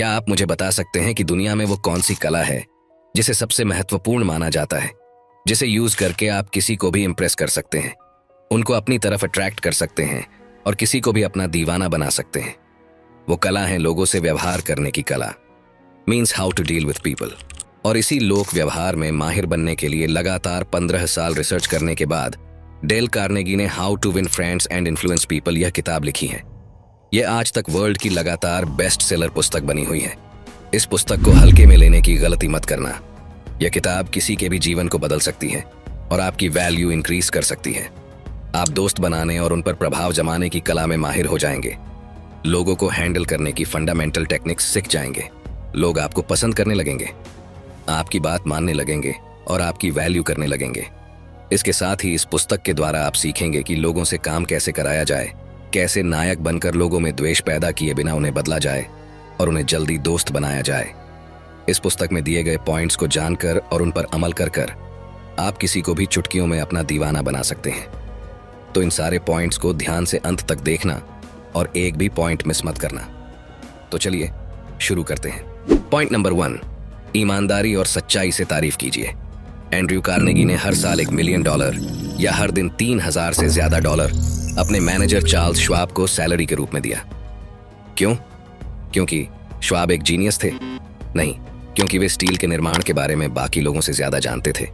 क्या आप मुझे बता सकते हैं कि दुनिया में वो कौन सी कला है जिसे सबसे महत्वपूर्ण माना जाता है, जिसे यूज करके आप किसी को भी इम्प्रेस कर सकते हैं, उनको अपनी तरफ अट्रैक्ट कर सकते हैं और किसी को भी अपना दीवाना बना सकते हैं? वो कला है लोगों से व्यवहार करने की कला, means how to deal with people. और इसी लोक व्यवहार में माहिर बनने के लिए लगातार 15 साल रिसर्च करने के बाद डेल कार्नेगी ने how to win friends and influence people यह किताब लिखी है। यह आज तक वर्ल्ड की लगातार बेस्ट सेलर पुस्तक बनी हुई है। इस पुस्तक को हल्के में लेने की गलती मत करना। यह किताब किसी के भी जीवन को बदल सकती है और आपकी वैल्यू इंक्रीज कर सकती है। आप दोस्त बनाने और उन पर प्रभाव जमाने की कला में माहिर हो जाएंगे। लोगों को हैंडल करने की फंडामेंटल टेक्निक्स सीख जाएंगे। लोग आपको पसंद करने लगेंगे, आपकी बात मानने लगेंगे और आपकी वैल्यू करने लगेंगे। इसके साथ ही इस पुस्तक के द्वारा आप सीखेंगे कि लोगों से काम कैसे कराया जाए, कैसे नायक बनकर लोगों में द्वेष पैदा किए बिना उन्हें बदला जाए और उन्हें जल्दी दोस्त बनाया जाए। इस पुस्तक में दिए गए पॉइंट्स को जानकर और उन पर अमल कर आप किसी को भी चुटकियों में अपना दीवाना बना सकते हैं। तो इन सारे पॉइंट्स को ध्यान से अंत तक देखना और एक भी पॉइंट मिस मत करना। तो चलिए शुरू करते हैं। पॉइंट नंबर 1, ईमानदारी और सच्चाई से तारीफ कीजिए। एंड्रयू कार्नेगी ने हर साल $1 मिलियन या हर दिन 3000 से ज्यादा डॉलर अपने मैनेजर चार्ल्स श्वाब को सैलरी के रूप में दिया। क्यों? क्योंकि श्वाब एक जीनियस थे? नहीं, क्योंकि वे स्टील के निर्माण के बारे में बाकी लोगों से ज्यादा जानते थे।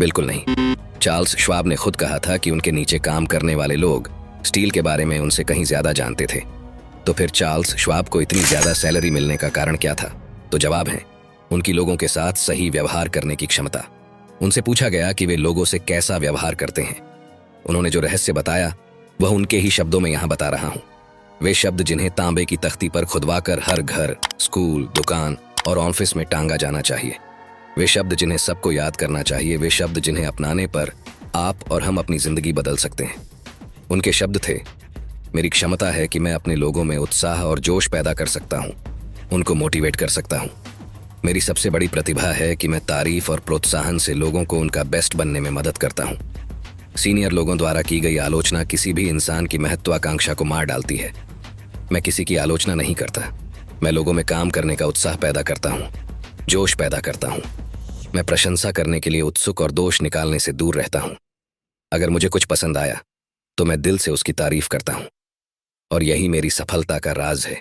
बिल्कुल नहीं। चार्ल्स श्वाब ने खुद कहा था कि उनके नीचे काम करने वाले लोग स्टील के बारे में उनसे कहीं ज्यादा जानते थे। तो फिर चार्ल्स श्वाब को इतनी ज्यादा सैलरी मिलने का कारण क्या था? तो जवाब है उनकी लोगों के साथ सही व्यवहार करने की क्षमता। उनसे पूछा गया कि वे लोगों से कैसा व्यवहार करते हैं। उन्होंने जो रहस्य बताया वह उनके ही शब्दों में यहां बता रहा हूं। वे शब्द जिन्हें तांबे की तख्ती पर खुदवाकर हर घर, स्कूल, दुकान और ऑफिस में टांगा जाना चाहिए। वे शब्द जिन्हें सबको याद करना चाहिए। वे शब्द जिन्हें अपनाने पर आप और हम अपनी जिंदगी बदल सकते हैं। उनके शब्द थे, मेरी क्षमता है कि मैं अपने लोगों में उत्साह और जोश पैदा कर सकता हूं, उनको मोटिवेट कर सकता हूं। मेरी सबसे बड़ी प्रतिभा है कि मैं तारीफ और प्रोत्साहन से लोगों को उनका बेस्ट बनने में मदद करता हूं। सीनियर लोगों द्वारा की गई आलोचना किसी भी इंसान की महत्वाकांक्षा को मार डालती है। मैं किसी की आलोचना नहीं करता। मैं लोगों में काम करने का उत्साह पैदा करता हूं, जोश पैदा करता हूं। मैं प्रशंसा करने के लिए उत्सुक और दोष निकालने से दूर रहता हूं। अगर मुझे कुछ पसंद आया तो मैं दिल से उसकी तारीफ करता हूं और यही मेरी सफलता का राज है।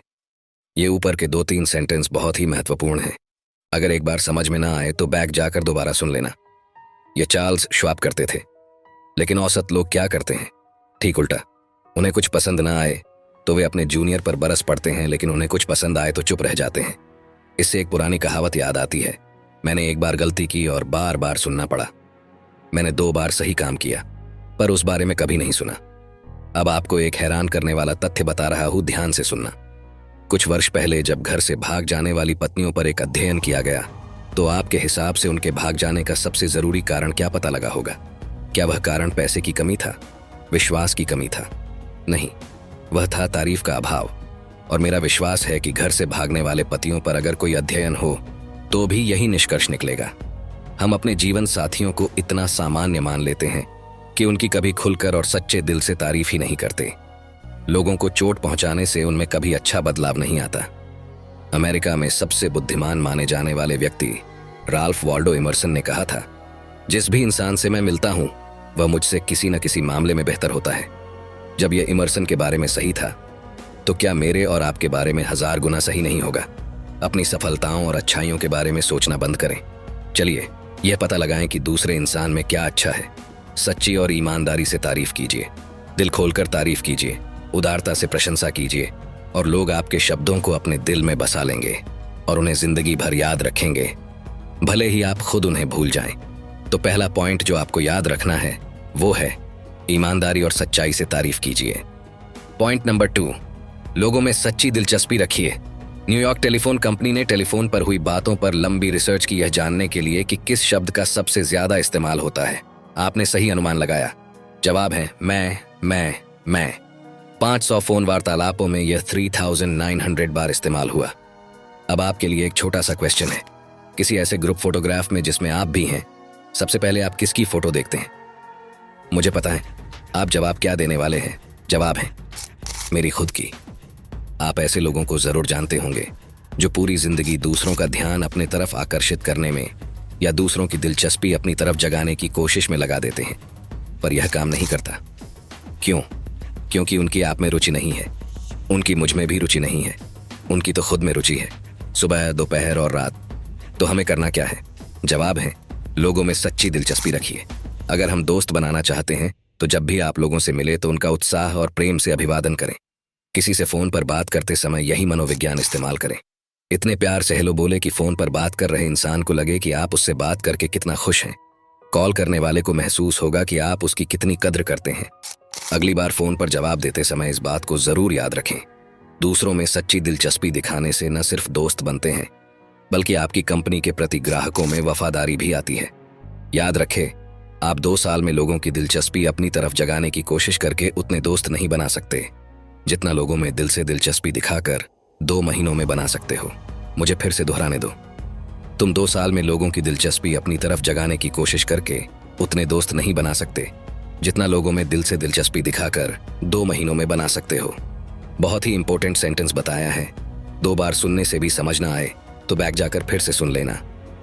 ये ऊपर के 2-3 सेंटेंस बहुत ही महत्वपूर्ण हैं। अगर एक बार समझ में ना आए तो बैक जाकर दोबारा सुन लेना। ये चार्ल्स श्वाब करते थे, लेकिन औसत लोग क्या करते हैं? ठीक उल्टा। उन्हें कुछ पसंद ना आए तो वे अपने जूनियर पर बरस पड़ते हैं, लेकिन उन्हें कुछ पसंद आए तो चुप रह जाते हैं। इससे एक पुरानी कहावत याद आती है, मैंने एक बार गलती की और बार बार सुनना पड़ा। मैंने 2 बार सही काम किया पर उस बारे में कभी नहीं सुना। अब आपको एक हैरान करने वाला तथ्य बता रहा हूं, ध्यान से सुनना। कुछ वर्ष पहले जब घर से भाग जाने वाली पत्नियों पर एक अध्ययन किया गया तो आपके हिसाब से उनके भाग जाने का सबसे जरूरी कारण क्या पता लगा होगा? क्या वह कारण पैसे की कमी था, विश्वास की कमी था? नहीं, वह था तारीफ का अभाव। और मेरा विश्वास है कि घर से भागने वाले पतियों पर अगर कोई अध्ययन हो तो भी यही निष्कर्ष निकलेगा। हम अपने जीवन साथियों को इतना सामान्य मान लेते हैं कि उनकी कभी खुलकर और सच्चे दिल से तारीफ ही नहीं करते। लोगों को चोट पहुंचाने से उनमें कभी अच्छा बदलाव नहीं आता। अमेरिका में सबसे बुद्धिमान माने जाने वाले व्यक्ति राल्फ वाल्डो इमर्सन ने कहा था, जिस भी इंसान से मैं मिलता हूं वह मुझसे किसी न किसी मामले में बेहतर होता है। जब यह इमर्सन के बारे में सही था तो क्या मेरे और आपके बारे में 1000 गुना सही नहीं होगा? अपनी सफलताओं और अच्छाइयों के बारे में सोचना बंद करें। चलिए यह पता लगाएं कि दूसरे इंसान में क्या अच्छा है। सच्ची और ईमानदारी से तारीफ कीजिए, दिल खोलकर तारीफ कीजिए, उदारता से प्रशंसा कीजिए और लोग आपके शब्दों को अपने दिल में बसा लेंगे और उन्हें जिंदगी भर याद रखेंगे, भले ही आप खुद उन्हें भूल जाएं। तो पहला पॉइंट जो आपको याद रखना है वो है ईमानदारी और सच्चाई से तारीफ कीजिए। पॉइंट नंबर 2, लोगों में सच्ची दिलचस्पी रखिए। न्यूयॉर्क टेलीफोन कंपनी ने टेलीफोन पर हुई बातों पर लंबी रिसर्च की यह जानने के लिए कि किस शब्द का सबसे ज्यादा इस्तेमाल होता है। आपने सही अनुमान लगाया। जवाब है मैं। 500 फोन वार्तालापों में यह 3900 बार इस्तेमाल हुआ। अब आपके लिए एक छोटा सा क्वेश्चन है। किसी ऐसे ग्रुप फोटोग्राफ में जिसमें आप भी हैं, सबसे पहले आप किसकी फोटो देखते हैं? मुझे पता है आप जवाब क्या देने वाले हैं। जवाब है मेरी खुद की। आप ऐसे लोगों को जरूर जानते होंगे जो पूरी जिंदगी दूसरों का ध्यान अपने तरफ आकर्षित करने में या दूसरों की दिलचस्पी अपनी तरफ जगाने की कोशिश में लगा देते हैं, पर यह काम नहीं करता। क्यों? क्योंकि उनकी आप में रुचि नहीं है, उनकी मुझ में भी रुचि नहीं है, उनकी तो खुद में रुचि है, सुबह, दोपहर और रात। तो हमें करना क्या है? जवाब है, लोगों में सच्ची दिलचस्पी रखिए। अगर हम दोस्त बनाना चाहते हैं तो जब भी आप लोगों से मिले तो उनका उत्साह और प्रेम से अभिवादन करें। किसी से फोन पर बात करते समय यही मनोविज्ञान इस्तेमाल करें। इतने प्यार से हेलो बोले कि फोन पर बात कर रहे इंसान को लगे कि आप उससे बात करके कितना खुश हैं। कॉल करने वाले को महसूस होगा कि आप उसकी कितनी कद्र करते हैं। अगली बार फोन पर जवाब देते समय इस बात को जरूर याद रखें। दूसरों में सच्ची दिलचस्पी दिखाने से न सिर्फ दोस्त बनते हैं, बल्कि आपकी कंपनी के प्रति ग्राहकों में वफादारी भी आती है। याद रखें, आप 2 साल में लोगों की दिलचस्पी अपनी तरफ जगाने की कोशिश करके उतने दोस्त नहीं बना सकते जितना लोगों में दिल से दिलचस्पी दिखाकर 2 महीनों में बना सकते हो। मुझे फिर से दोहराने दो। तुम 2 साल में लोगों की दिलचस्पी अपनी तरफ जगाने की कोशिश करके उतने दोस्त नहीं बना सकते जितना लोगों में दिल से दिलचस्पी दिखाकर 2 महीनों में बना सकते हो। बहुत ही इंपॉर्टेंट सेंटेंस बताया है। 2 बार सुनने से भी समझ ना आए तो बैक जाकर फिर से सुन लेना।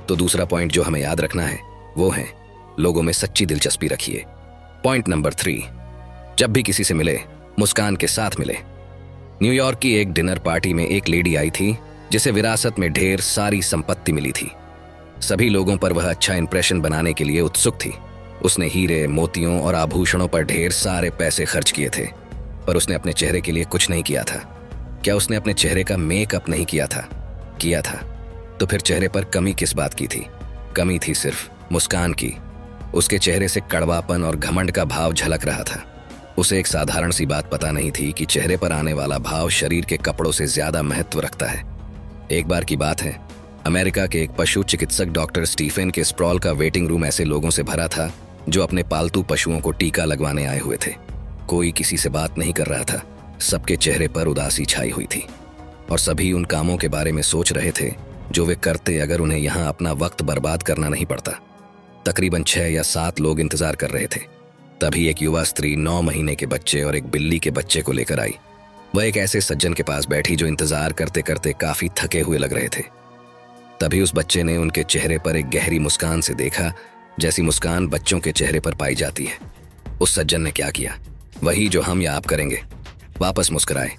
तो दूसरा पॉइंट जो हमें याद रखना है वो है, लोगों में सच्ची दिलचस्पी रखिए। पॉइंट नंबर 3, जब भी किसी से मिले मुस्कान के साथ मिले। न्यूयॉर्क की एक डिनर पार्टी में एक लेडी आई थी जिसे विरासत में ढेर सारी संपत्ति मिली थी। सभी लोगों पर वह अच्छा इंप्रेशन बनाने के लिए उत्सुक थी। उसने हीरे, मोतियों और आभूषणों पर ढेर सारे पैसे खर्च किए थे, पर उसने अपने चेहरे के लिए कुछ नहीं किया था। क्या उसने अपने चेहरे का मेकअप नहीं किया था? किया था। तो फिर चेहरे पर कमी किस बात की थी? कमी थी सिर्फ मुस्कान की। उसके चेहरे से कड़वापन और घमंड का भाव झलक रहा था। उसे एक साधारण सी बात पता नहीं थी कि चेहरे पर आने वाला भाव शरीर के कपड़ों से ज्यादा महत्व रखता है। एक बार की बात है, अमेरिका के एक पशु चिकित्सक डॉक्टर स्टीफन के स्प्रॉल का वेटिंग रूम ऐसे लोगों से भरा था जो अपने पालतू पशुओं को टीका लगवाने आए हुए थे। कोई किसी से बात नहीं कर रहा था। सबके चेहरे पर उदासी छाई हुई थी और सभी उन कामों के बारे में सोच रहे थे जो वे करते अगर उन्हें यहाँ अपना वक्त बर्बाद करना नहीं पड़ता। तकरीबन 6 या 7 लोग इंतजार कर रहे थे। तभी एक युवा स्त्री 9 महीने के बच्चे और एक बिल्ली के बच्चे को लेकर आई। वह एक ऐसे सज्जन के पास बैठी जो इंतजार करते करते काफी थके हुए लग रहे थे। तभी उस बच्चे ने उनके चेहरे पर एक गहरी मुस्कान से देखा, जैसी मुस्कान बच्चों के चेहरे पर पाई जाती है। उस सज्जन ने क्या किया? वही जो हम या आप करेंगे, वापस मुस्कुराए।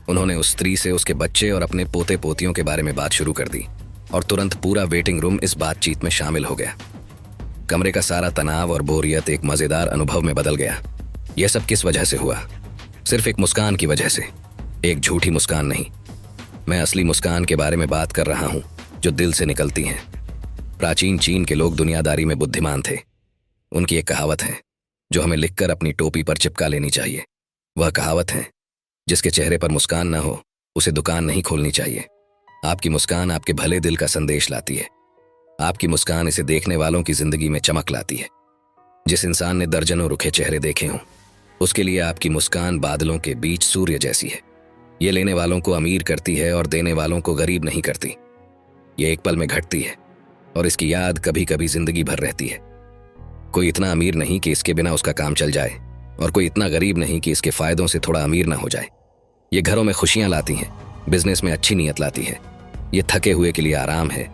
उन्होंने उस स्त्री से उसके बच्चे और अपने पोते पोतियों के बारे में बात शुरू कर दी और तुरंत पूरा वेटिंग रूम इस बातचीत में शामिल हो गया। कमरे का सारा तनाव और बोरियत एक मजेदार अनुभव में बदल गया। यह सब किस वजह से हुआ? सिर्फ एक मुस्कान की वजह से। एक झूठी मुस्कान नहीं, मैं असली मुस्कान के बारे में बात कर रहा हूं जो दिल से निकलती हैं। प्राचीन चीन के लोग दुनियादारी में बुद्धिमान थे। उनकी एक कहावत है जो हमें लिखकर अपनी टोपी पर चिपका लेनी चाहिए। वह कहावत है, जिसके चेहरे पर मुस्कान न हो उसे दुकान नहीं खोलनी चाहिए। आपकी मुस्कान आपके भले दिल का संदेश लाती है। आपकी मुस्कान इसे देखने वालों की जिंदगी में चमक लाती है। जिस इंसान ने दर्जनों रुखे चेहरे देखे हों, उसके लिए आपकी मुस्कान बादलों के बीच सूर्य जैसी है। ये लेने वालों को अमीर करती है और देने वालों को गरीब नहीं करती। ये एक पल में घटती है और इसकी याद कभी कभी जिंदगी भर रहती है। कोई इतना अमीर नहीं कि इसके बिना उसका काम चल जाए और कोई इतना गरीब नहीं कि इसके फायदों से थोड़ा अमीर ना हो जाए। ये घरों में खुशियां लाती हैं, बिजनेस में अच्छी नीयत लाती है। ये थके हुए के लिए आराम है,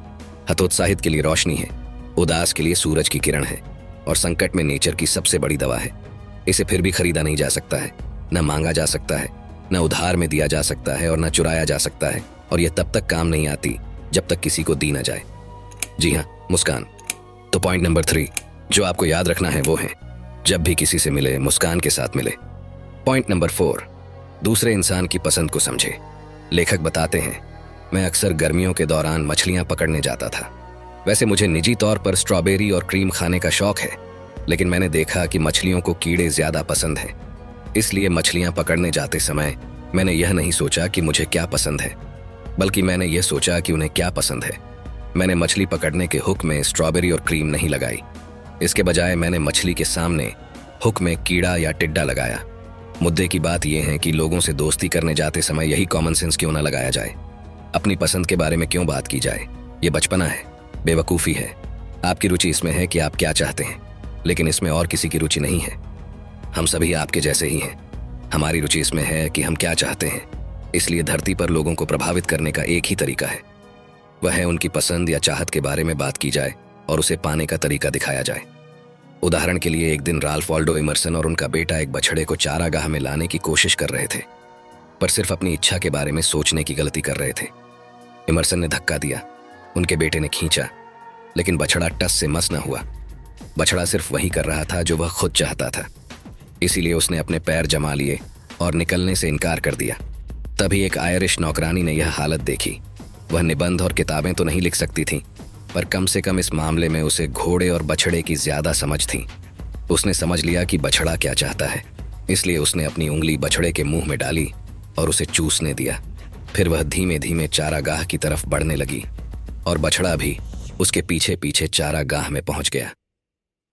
हतोत्साहित के लिए रोशनी है, उदास के लिए सूरज की किरण है और संकट में नेचर की सबसे बड़ी दवा है। इसे फिर भी खरीदा नहीं जा सकता है, न मांगा जा सकता है, न उधार में दिया जा सकता है और न चुराया जा सकता है। और यह तब तक काम नहीं आती जब तक किसी को दी ना जाए। जी हाँ, मुस्कान। तो पॉइंट नंबर 3 जो आपको याद रखना है वो है, जब भी किसी से मिले मुस्कान के साथ मिले। पॉइंट नंबर 4, दूसरे इंसान की पसंद को समझे। लेखक बताते हैं, मैं अक्सर गर्मियों के दौरान मछलियां पकड़ने जाता था। वैसे मुझे निजी तौर पर स्ट्रॉबेरी और क्रीम खाने का शौक है, लेकिन मैंने देखा कि मछलियों को कीड़े ज्यादा पसंद हैं। इसलिए मछलियां पकड़ने जाते समय मैंने यह नहीं सोचा कि मुझे क्या पसंद है, बल्कि मैंने यह सोचा कि उन्हें क्या पसंद है। मैंने मछली पकड़ने के हुक में स्ट्रॉबेरी और क्रीम नहीं लगाई। इसके बजाय मैंने मछली के सामने हुक में कीड़ा या टिड्डा लगाया। मुद्दे की बात यह है कि लोगों से दोस्ती करने जाते समय यही कॉमन सेंस क्यों ना लगाया जाए? अपनी पसंद के बारे में क्यों बात की जाए? ये बचपना है, बेवकूफ़ी है। आपकी रुचि इसमें है कि आप क्या चाहते हैं, लेकिन इसमें और किसी की रुचि नहीं है। हम सभी आपके जैसे ही हैं। हमारी रुचि इसमें है कि हम क्या चाहते हैं, इसलिए धरती पर लोगों को प्रभावित करने का एक ही तरीका है, वह है उनकी पसंद या चाहत के बारे में बात की जाए और उसे पाने का तरीका दिखाया जाए। उदाहरण के लिए एक दिन राल्फ वाल्डो इमर्सन और उनका बेटा एक बछड़े को चारागाह में लाने की कोशिश कर रहे थे, पर सिर्फ अपनी इच्छा के बारे में सोचने की गलती कर रहे थे। इमर्सन ने धक्का दिया, उनके बेटे ने खींचा, लेकिन बछड़ा टस से मस न हुआ। बछड़ा सिर्फ वही कर रहा था जो वह खुद चाहता था, इसीलिए उसने अपने पैर जमा लिए और निकलने से इनकार कर दिया। तभी एक आयरिश नौकरानी ने यह हालत देखी। वह निबंध और किताबें तो नहीं लिख सकती थी, पर कम से कम इस मामले में उसे घोड़े और बछड़े की ज्यादा समझ थी। उसने समझ लिया कि बछड़ा क्या चाहता है, इसलिए उसने अपनी उंगली बछड़े के मुंह में डाली और उसे चूसने दिया। फिर वह धीमे धीमे चारागाह की तरफ बढ़ने लगी और बछड़ा भी उसके पीछे पीछे चारागाह में पहुंच गया।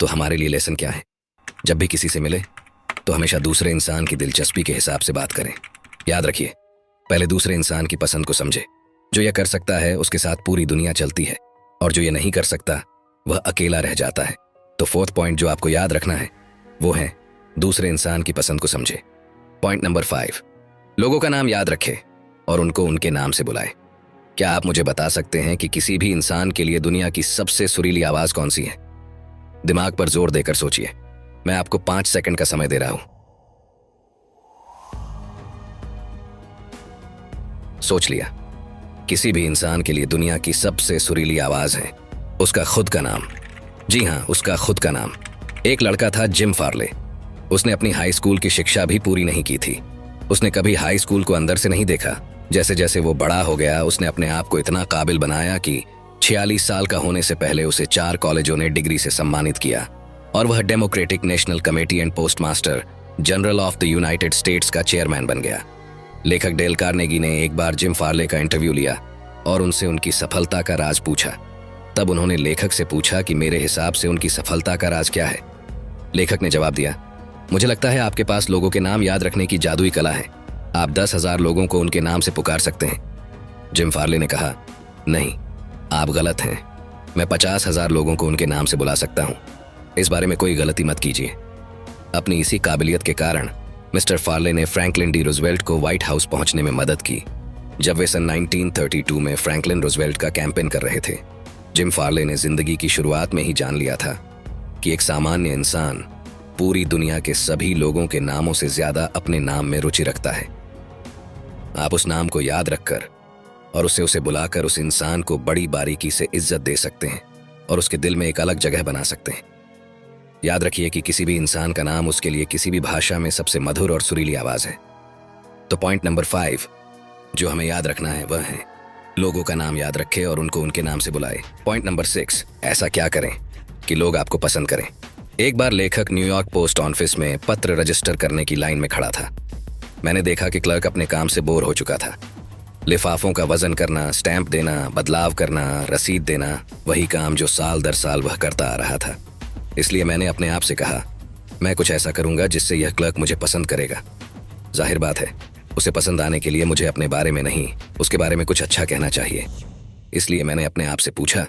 तो हमारे लिए लेसन क्या है? जब भी किसी से मिले तो हमेशा दूसरे इंसान की दिलचस्पी के हिसाब से बात करें। याद रखिए, पहले दूसरे इंसान की पसंद को समझे। जो यह कर सकता है उसके साथ पूरी दुनिया चलती है, और जो यह नहीं कर सकता वह अकेला रह जाता है। तो फोर्थ पॉइंट जो आपको याद रखना है वो है दूसरे इंसान की पसंद को समझे। पॉइंट नंबर 5, लोगों का नाम याद रखें और उनको उनके नाम से बुलाएं। क्या आप मुझे बता सकते हैं कि किसी भी इंसान के लिए दुनिया की सबसे सुरीली आवाज कौन सी है? दिमाग पर जोर देकर सोचिए। मैं आपको 5 सेकंड का समय दे रहा हूं। सोच लिया? किसी भी इंसान के लिए दुनिया की सबसे सुरीली आवाज है उसका खुद का नाम। जी हाँ, उसका खुद का नाम। एक लड़का था जिम फार्ले। उसने अपनी हाई स्कूल की शिक्षा भी पूरी नहीं की थी। उसने कभी हाई स्कूल को अंदर से नहीं देखा। जैसे जैसे वो बड़ा हो गया उसने अपने आप को इतना काबिल बनाया कि 46 साल का होने से पहले उसे 4 कॉलेजों ने डिग्री से सम्मानित किया और वह democratic national committee and postmaster general of the United states का चेयरमैन बन गया। लेखक डेल कार्नेगी ने एक बार जिम फार्ले का इंटरव्यू लिया और उनसे उनकी सफलता का राज पूछा। तब उन्होंने लेखक से पूछा कि मेरे हिसाब से उनकी सफलता का राज क्या है। लेखक ने जवाब दिया, मुझे लगता है आपके पास लोगों के नाम याद रखने की जादुई कला है। आप 10,000 लोगों को उनके नाम से पुकार सकते हैं। जिम फार्ले ने कहा, नहीं, आप गलत हैं। मैं 50,000 लोगों को उनके नाम से बुला सकता हूं। इस बारे में कोई गलती मत कीजिए। अपनी इसी काबिलियत के कारण मिस्टर फार्ले ने फ्रैंकलिन डी रूजवेल्ट को व्हाइट हाउस पहुंचने में मदद की जब वे सन 1932 में फ्रैंकलिन रूजवेल्ट का कैंपेन कर रहे थे। जिम फार्ले ने जिंदगी की शुरुआत में ही जान लिया था कि एक सामान्य इंसान पूरी दुनिया के सभी लोगों के नामों से ज्यादा अपने नाम में रुचि रखता है। आप उस नाम को याद रखकर और उसे बुलाकर उस इंसान को बड़ी बारीकी से इज्जत दे सकते हैं और उसके दिल में एक अलग जगह बना सकते हैं। याद रखिए कि किसी भी इंसान का नाम उसके लिए किसी भी भाषा में सबसे मधुर और सुरीली आवाज है। तो पॉइंट नंबर 5 जो हमें याद रखना है वह है लोगों का नाम याद रखें और उनको उनके नाम से बुलाए। पॉइंट नंबर 6, ऐसा क्या करें कि लोग आपको पसंद करें। एक बार लेखक न्यूयॉर्क पोस्ट ऑफिस में पत्र रजिस्टर करने की लाइन में खड़ा था। मैंने देखा कि क्लर्क अपने काम से बोर हो चुका था। लिफाफों का वजन करना, स्टैंप देना, बदलाव करना, रसीद देना, वही काम जो साल दर साल वह करता आ रहा था। इसलिए मैंने अपने आप से कहा, मैं कुछ ऐसा करूंगा जिससे यह क्लर्क मुझे पसंद करेगा। जाहिर बात है, उसे पसंद आने के लिए मुझे अपने बारे में नहीं, उसके बारे में कुछ अच्छा कहना चाहिए। इसलिए मैंने अपने आप से पूछा,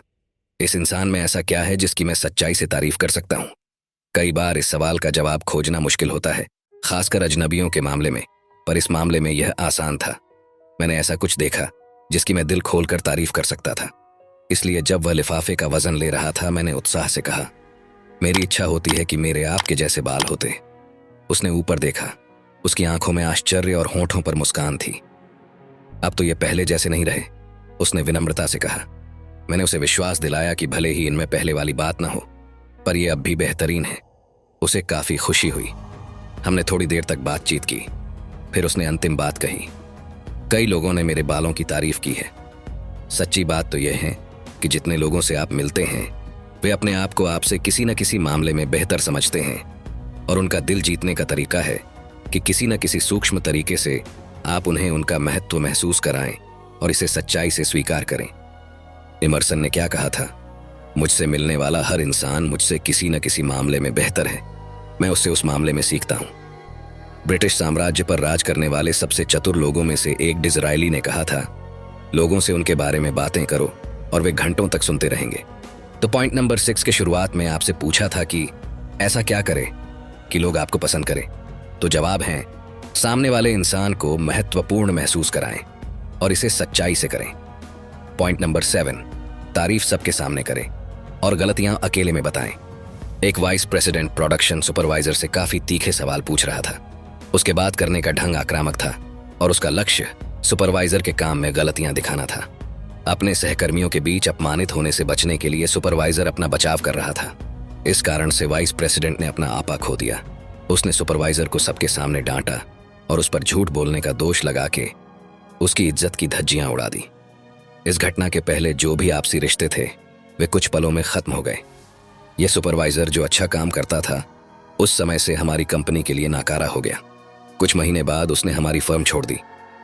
इस इंसान में ऐसा क्या है जिसकी मैं सच्चाई से तारीफ कर सकता हूँ। कई बार इस सवाल का जवाब खोजना मुश्किल होता है, खासकर अजनबियों के मामले में, पर इस मामले में यह आसान था। मैंने ऐसा कुछ देखा जिसकी मैं दिल खोलकर तारीफ कर सकता था। इसलिए जब वह लिफाफे का वजन ले रहा था मैंने उत्साह से कहा, मेरी इच्छा होती है कि मेरे आपके जैसे बाल होते। उसने ऊपर देखा, उसकी आंखों में आश्चर्य और होंठों पर मुस्कान थी। अब तो ये पहले जैसे नहीं रहे, उसने विनम्रता से कहा। मैंने उसे विश्वास दिलाया कि भले ही इनमें पहले वाली बात ना हो, पर यह अब भी बेहतरीन है। उसे काफी खुशी हुई। हमने थोड़ी देर तक बातचीत की, फिर उसने अंतिम बात कही, कई लोगों ने मेरे बालों की तारीफ की है। सच्ची बात तो यह है कि जितने लोगों से आप मिलते हैं वे अपने आप को आपसे किसी न किसी मामले में बेहतर समझते हैं, और उनका दिल जीतने का तरीका है कि किसी न किसी सूक्ष्म तरीके से आप उन्हें उनका महत्व महसूस कराएं और इसे सच्चाई से स्वीकार करें। इमर्सन ने क्या कहा था, मुझसे मिलने वाला हर इंसान मुझसे किसी न किसी मामले में बेहतर है। मैं उससे उस मामले में सीखता हूं। ब्रिटिश साम्राज्य पर राज करने वाले सबसे चतुर लोगों में से एक डिज़रायली ने कहा था, लोगों से उनके बारे में बातें करो और वे घंटों तक सुनते रहेंगे। तो पॉइंट नंबर 6 के शुरुआत में आपसे पूछा था कि ऐसा क्या करें कि लोग आपको पसंद करें। तो जवाब है सामने वाले इंसान को महत्वपूर्ण महसूस कराएं और इसे सच्चाई से करें। पॉइंट नंबर 7, तारीफ सबके सामने करें और गलतियां अकेले में बताएं। एक वाइस प्रेसिडेंट प्रोडक्शन सुपरवाइजर से काफी तीखे सवाल पूछ रहा था। उसके बात करने का ढंग आक्रामक था और उसका लक्ष्य सुपरवाइजर के काम में गलतियां दिखाना था। अपने सहकर्मियों के बीच अपमानित होने से बचने के लिए सुपरवाइजर अपना बचाव कर रहा था। इस कारण से वाइस प्रेसिडेंट ने अपना आपा खो दिया। उसने सुपरवाइजर को सबके सामने डांटा और उस पर झूठ बोलने का दोष लगा के उसकी इज्जत की धज्जियां उड़ा दी। इस घटना के पहले जो भी आपसी रिश्ते थे वे कुछ पलों में खत्म हो गए। यह सुपरवाइजर जो अच्छा काम करता था उस समय से हमारी कंपनी के लिए नाकारा हो गया। कुछ महीने बाद उसने हमारी फर्म छोड़ दी,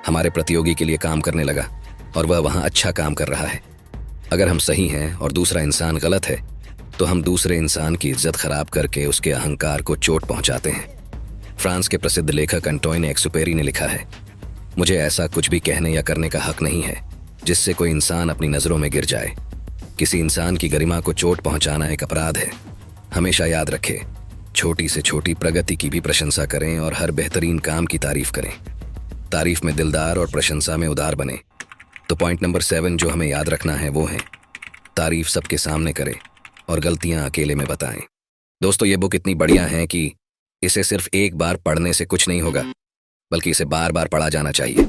हमारे प्रतियोगी के लिए काम करने लगा और वह वहां अच्छा काम कर रहा है। अगर हम सही हैं और दूसरा इंसान गलत है तो हम दूसरे इंसान की इज्जत खराब करके उसके अहंकार को चोट पहुंचाते हैं। फ्रांस के प्रसिद्ध लेखक अंटोइन एक्सुपेरी ने लिखा है, मुझे ऐसा कुछ भी कहने या करने का हक नहीं है जिससे कोई इंसान अपनी नजरों में गिर जाए। किसी इंसान की गरिमा को चोट पहुंचाना एक अपराध है। हमेशा याद रखें, छोटी से छोटी प्रगति की भी प्रशंसा करें और हर बेहतरीन काम की तारीफ करें। तारीफ में दिलदार और प्रशंसा में उदार बने। तो पॉइंट नंबर 7 जो हमें याद रखना है वो है, तारीफ सबके सामने करें और गलतियां अकेले में बताएं। दोस्तों, ये बुक इतनी बढ़िया है कि इसे सिर्फ एक बार पढ़ने से कुछ नहीं होगा, बल्कि इसे बार बार पढ़ा जाना चाहिए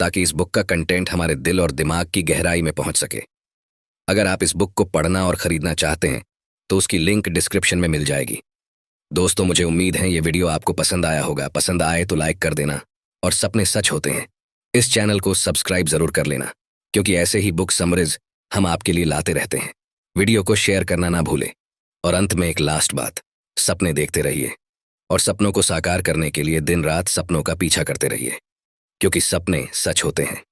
ताकि इस बुक का कंटेंट हमारे दिल और दिमाग की गहराई में पहुंच सके। अगर आप इस बुक को पढ़ना और खरीदना चाहते हैं तो उसकी लिंक डिस्क्रिप्शन में मिल जाएगी। दोस्तों, मुझे उम्मीद है ये वीडियो आपको पसंद आया होगा। पसंद आए तो लाइक कर देना और सपने सच होते हैं इस चैनल को सब्सक्राइब जरूर कर लेना, क्योंकि ऐसे ही बुक समरीज हम आपके लिए लाते रहते हैं। वीडियो को शेयर करना ना भूलें। और अंत में एक लास्ट बात, सपने देखते रहिए और सपनों को साकार करने के लिए दिन रात सपनों का पीछा करते रहिए, क्योंकि सपने सच होते हैं।